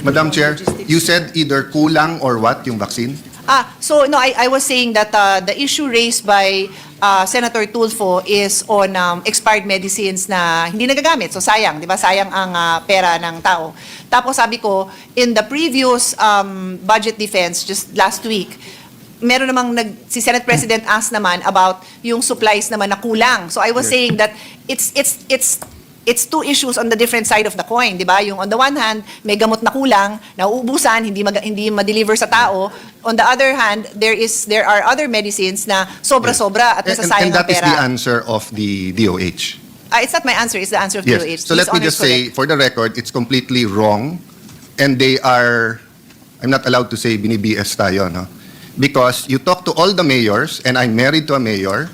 Madam Chair, you said either kulang or what, yung vaccine? So no, I was saying that the issue raised by Senator Tulfo is on expired medicines na hindi nagagamit. So sayang, di ba? Sayang ang pera ng tao. Tapos sabi ko, in the previous budget defense just last week, meron namang si Senate President asked naman about yung supplies naman na kulang. So I was saying that it's two issues on the different side of the coin, di ba? Yung on the one hand, may gamot na kulang, nauubusan, hindi ma-deliver sa tao. On the other hand, there are other medicines na sobra-sobra at nasasayang And ang that is pera. the answer of the DOH. It's not my answer, it's the answer of Yes. DOH. So let me just say, for the record, it's completely wrong. And they are, I'm not allowed to say bini-BS tayo, no? Because you talk to all the mayors, and I'm married to a mayor,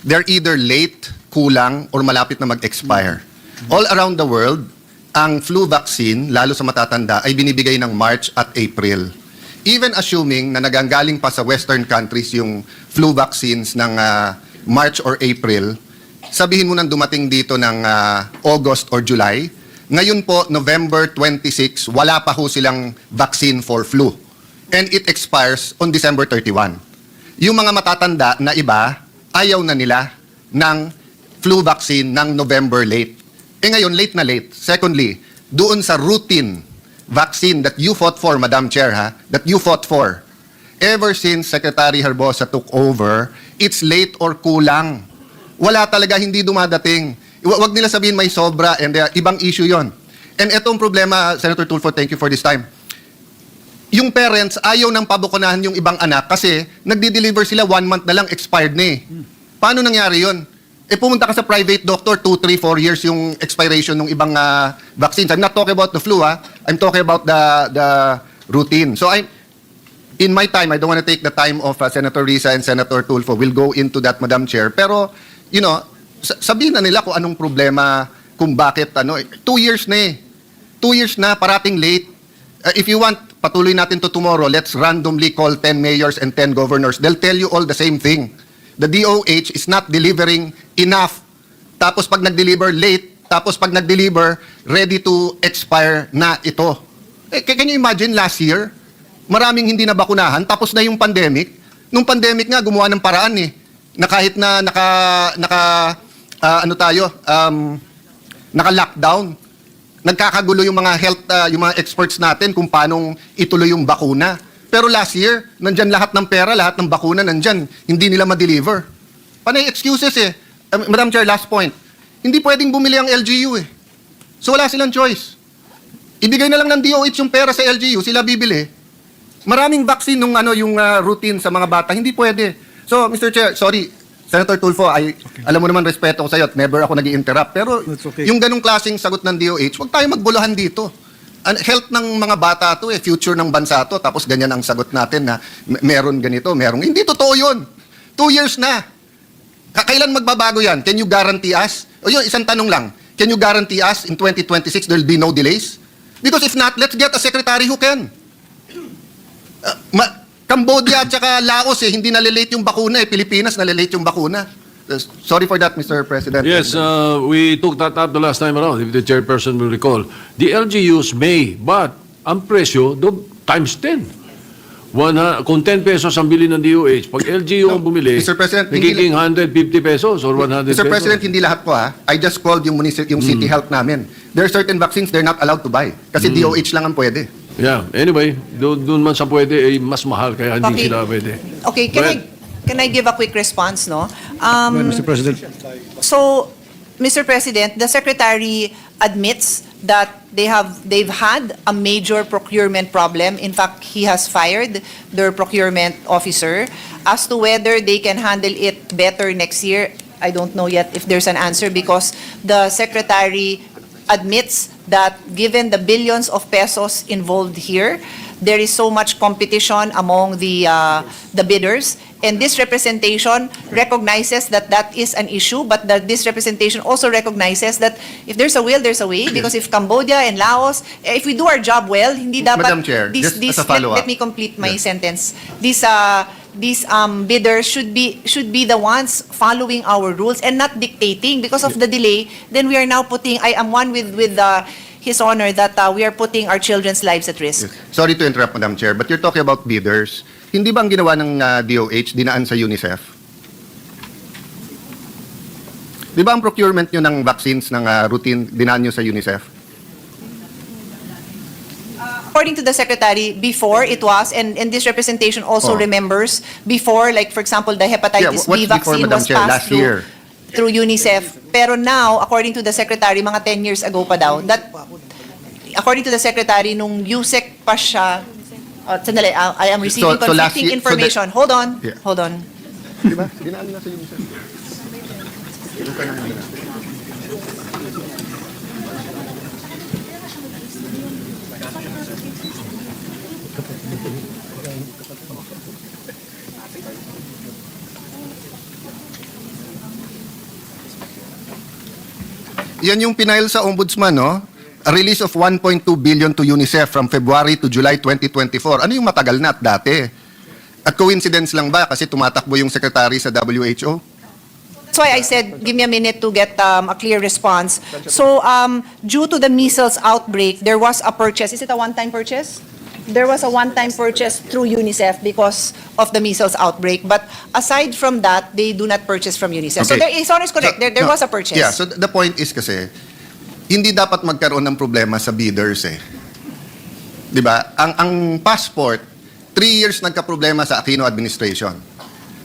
they're either late, kulang, or malapit na mag-expire. All around the world, ang flu vaccine, lalo sa matatanda, ay binibigay ng March at April. Even assuming na naganggaling pa sa Western countries yung flu vaccines ng March or April, sabihin mo nang dumating dito ng August or July, ngayon po, November 26, wala pa ho silang vaccine for flu. And it expires on December 31. Yung mga matatanda na iba, ayaw na nila ng flu vaccine ng November late. Ngayon, late na late. Secondly, doon sa routine vaccine that you fought for, Madam Chair, that you fought for, ever since Secretary Herbosa took over, it's late or kulang. Wala talaga, hindi dumadating. Wag nila sabihin may sobra and ibang issue yon. And etong problema, Senator Tulfo, thank you for this time. Yung parents, ayaw nang pabukunahan yung ibang anak kasi nagdi-deliver sila 1 month na lang, expired na eh. Paano nangyari yon? Pumunta ka sa private doctor, 2, 3, 4 years yung expiration ng ibang vaccines. I'm not talking about the flu, I'm talking about the routine. So in my time, I don't want to take the time of Senator Risa and Senator Tulfo. We'll go into that, Madam Chair. Pero, you know, sabihin na nila kung anong problema, kung bakit, 2 years na eh. 2 years na, parating late. If you want, patuloy natin to tomorrow, let's randomly call 10 mayors and 10 governors. They'll tell you all the same thing. The DOH is not delivering enough. Tapos pag nag-deliver late, tapos pag nag-deliver, ready to expire na ito. Can you imagine last year? Maraming hindi na bakunahan, tapos na yung pandemic. Nung pandemic nga, gumawa ng paraan eh. Na kahit na naka-lockdown, nagkakagulo yung mga health, yung mga experts natin kung paanong ituloy yung bakuna. Pero last year, nandyan lahat ng pera, lahat ng bakuna nandyan. Hindi nila ma-deliver. Panay excuses eh. Madam Chair, last point. Hindi pwedeng bumili ang LGU eh. So wala silang choice. Ibigay na lang ng DOH yung pera sa LGU, sila bibili. Maraming vaccine nung yung routine sa mga bata, hindi pwede. So, Mr. Chair, sorry, Senator Tulfo, alam mo naman respeto ko sa'yo at never ako nag-i-interrupt. Pero okay. Yung ganung klaseng sagot ng DOH, huwag tayo magbuluhan dito. Health ng mga bata to future ng bansa to, tapos ganyan ang sagot natin na meron ganito, meron. Hindi totoo yun. 2 years na. Kailan magbabago yan? Can you guarantee us? O yun, isang tanong lang. Can you guarantee us in 2026 there'll be no delays? Because if not, let's get a secretary who can. Cambodia at saka Laos hindi nalilate yung bakuna Pilipinas nalilate yung bakuna. Sorry for that, Mr. President. Yes, we took that up the last time around, if the chairperson will recall. The LGUs may, but ang presyo, times 10. Kung 10 pesos ang bili ng DOH, pag LGU ang bumili, Mr. President, nagiging 150 pesos or 100 pesos. Mr. President, hindi lahat po I just called yung city health namin. There are certain vaccines they're not allowed to buy kasi DOH lang ang pwede. Yeah, anyway, doon man sa pwede, mas mahal, kaya hindi sila pwede. Okay, can I give a quick response, no? Mr. President. So, Mr. President, the Secretary admits that they've had a major procurement problem. In fact, he has fired their procurement officer. As to whether they can handle it better next year, I don't know yet if there's an answer because the Secretary admits that given the billions of pesos involved here, there is so much competition among the bidders. And this representation recognizes that that is an issue, but that this representation also recognizes that if there's a will, there's a way. Because if Cambodia and Laos, if we do our job well, hindi dapat... Madam Chair, just as a follow-up. Let me complete my sentence. These bidders should be the ones following our rules and not dictating. Because of the delay, then we are now putting... I am one with His Honor that we are putting our children's lives at risk. Yes. Sorry to interrupt, Madam Chair, but you're talking about bidders. Hindi ba ang ginawa ng DOH, dinaan sa UNICEF? Di ba ang procurement nyo ng vaccines ng routine, dinaan nyo sa UNICEF? According to the Secretary, before it was, and this representation also remembers, before, like for example, the hepatitis Yeah, what's B before, vaccine Madam was Chair? passed Last year. through UNICEF. Pero now, according to the Secretary, mga 10 years ago pa daw, that, according to the Secretary, nung USEC pa siya, sandali, I am receiving So last conflicting year- so information. Hold on, Yeah. hold on. Di ba? Dinaan nyo na sa UNICEF. Yan yung pinail sa Ombudsman, no? A release of 1.2 billion to UNICEF from February to July 2024. Ano yung matagal na at dati? At coincidence lang ba kasi tumatakbo yung secretary sa WHO? That's why I said, give me a minute to get a clear response. So, due to the measles outbreak, there was a purchase. Is it a one-time purchase? There was a one-time purchase through UNICEF because of the measles outbreak. But aside from that, they do not purchase from UNICEF. So, Okay. His Honor is correct. There No, was a purchase. Yeah, so the point is kasi, hindi dapat magkaroon ng problema sa bidders eh. 'Di ba? Ang passport, 3 years nagka-problema sa Aquino administration.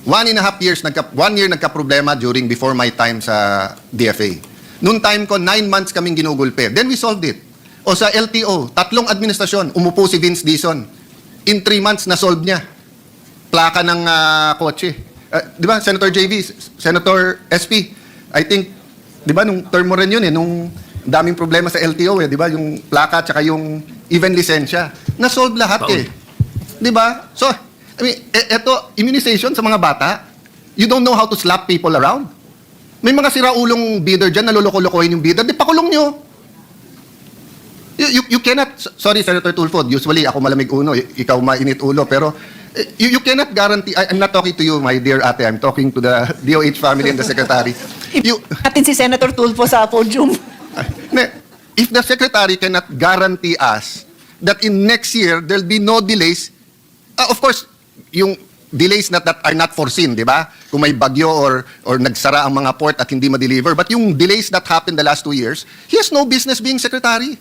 1.5 years, 1 year nagka-problema before my time sa DFA. Noong time ko, 9 months kaming ginugulpe. Then we solved it. O sa LTO, 3 administrasyon, umupo si Vince Dizon. In 3 months, na-solve niya. Plaka ng kotse. Di ba, Senator JV, Senator SP, I think, di ba, nung term mo rin yun nung daming problema sa LTO di ba, yung plaka tsaka yung even lisensya. Na-solve lahat Di ba? So, I mean, eto, immunization sa mga bata, you don't know how to slap people around. May mga siraulong bidder dyan, naloloko-lokohin yung bidder, di pakulong nyo. You cannot, sorry Senator Tulfo, usually ako malamig ulo, ikaw mainit ulo, pero you cannot guarantee, I'm not talking to you, my dear ate, I'm talking to the DOH family and the secretary. Natin si Senator Tulfo sa podium. If the secretary cannot guarantee us that in next year there'll be no delays, of course, yung delays that are not foreseen, di ba? Kung may bagyo or nagsara ang mga port at hindi ma-deliver. But yung delays that happened the last 2 years, he has no business being secretary.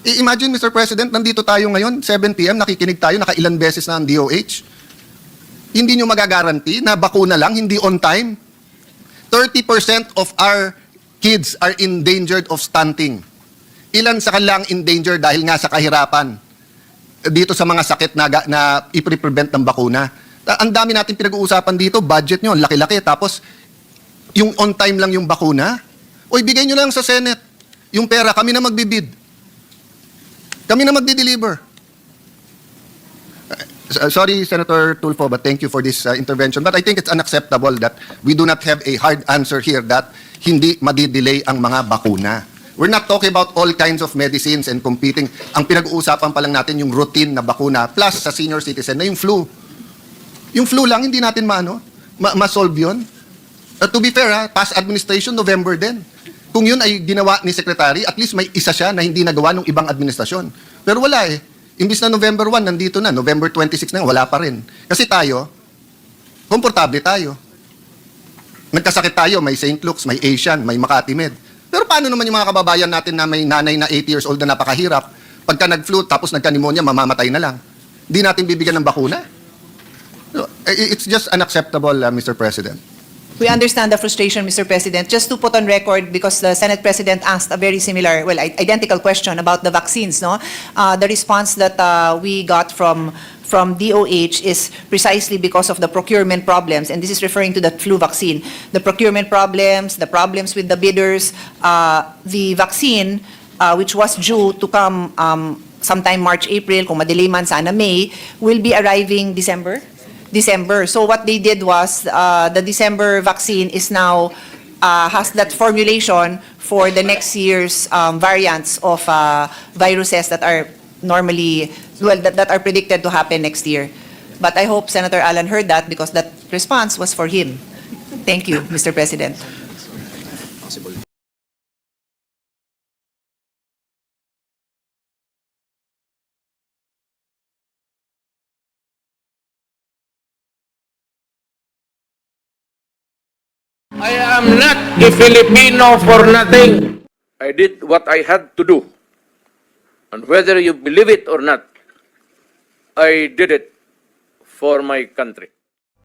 Imagine, Mr. President, nandito tayo ngayon, 7 p.m., nakikinig tayo, nakailan beses na ang DOH. Hindi nyo magagaranti na bakuna lang, hindi on time. 30% of our kids are endangered of stunting. Ilan sa kanila ang endangered dahil nga sa kahirapan dito sa mga sakit na i-prevent ng bakuna. Ang dami natin pinag-uusapan dito, budget nyo, laki-laki, tapos yung on time lang yung bakuna. O ibigay nyo lang sa Senate. Yung pera, kami na magbibid. Kami na magdi-deliver. Sorry, Senator Tulfo, but thank you for this intervention. But I think it's unacceptable that we do not have a hard answer here that hindi madidelay ang mga bakuna. We're not talking about all kinds of medicines and competing. Ang pinag-uusapan pa lang natin yung routine na bakuna plus sa senior citizen na yung flu. Yung flu lang, hindi natin ma-solve yun. To be fair, past administration, November din. Kung yun ay ginawa ni Secretary, at least may isa siya na hindi nagawa ng ibang administrasyon. Pero wala eh. Imbis na November 1, nandito na. November 26 na, wala pa rin. Kasi tayo, komportable tayo. Nagkasakit tayo, may St. Luke's, may Asian, may Makati Med. Pero paano naman yung mga kababayan natin na may nanay na 80 years old na napakahirap, pagka nag-flu tapos nagka-pneumonia, mamamatay na lang. Hindi natin bibigyan ng bakuna? It's just unacceptable, Mr. President. We understand the frustration, Mr. President. Just to put on record, because the Senate President asked a very similar, well, identical question about the vaccines, no? The response that we got from DOH is precisely because of the procurement problems, and this is referring to the flu vaccine. The procurement problems, the problems with the bidders, the vaccine, which was due to come sometime March, April, kung madelay man sana May, will be arriving December. So what they did was the December vaccine is now has that formulation for the next year's variants of viruses that are normally, well, that are predicted to happen next year. But I hope Senator Alan heard that because that response was for him. Thank you, Mr. President. I am not a Filipino for nothing. I did what I had to do. And whether you believe it or not, I did it for my country.